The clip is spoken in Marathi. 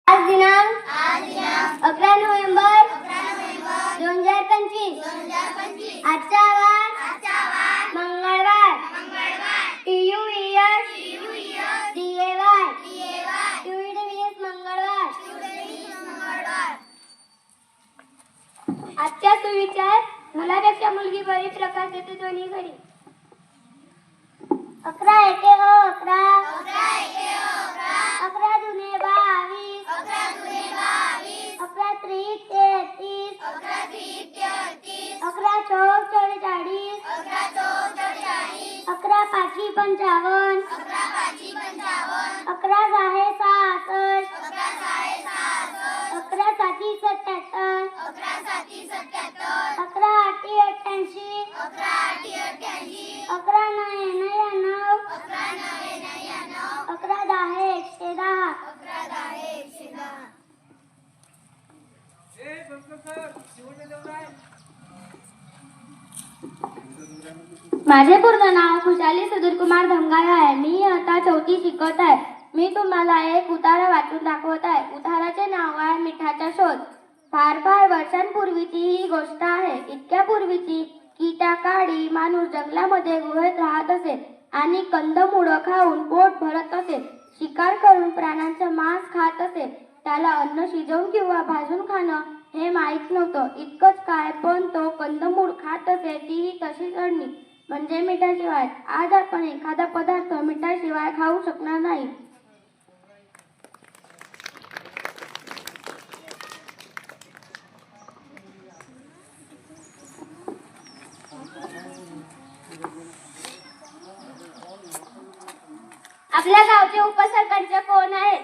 आज दिनांक 11 नोव्हेंबर 2025. आजचा वार मंगळवार. TUES DAY TUES मंगळवार. आजच्या सुविचार: मुलापेक्षा मुलगी बरी प्रकाश देते दोन्ही घरी. 11 एके 11 11 दुने 22 11 त्रिक 33 11 चौक 44 11 पाची 55 11 सहा 66 11 साती 77 11 आठी 88 11 नये 99 11 दहा 110. माझे पूर्ण नाव खुशाली सुधीरकुमार धंगाळे आहे. मी आता 4थी शिकत आहे. मी तुम्हाला एक उतारा वाचून दाखवत आहे. उताराचे नाव आहे मिठाचा शोध. फार फार वर्षांपूर्वीची ही गोष्ट आहे. इतक्या पूर्वीची की त्या काळी माणूस जंगलामध्ये गुहेत राहत असे आणि कंदमुळं खाऊन पोट भरत असे. शिकार करून प्राण्यांचं मांस खात असे. त्याला अन्न शिजवून किंवा भाजून खाणं हे माहीत नव्हतं. इतकंच काय, पण तो कंदमूळ खात असे, तीही तशीच अडणी, म्हणजे मिठाशिवाय. आज आपण एखादा पदार्थ मिठाशिवाय खाऊ शकणार नाही. आपल्या गावचे उपसरपंच कोण आहेत?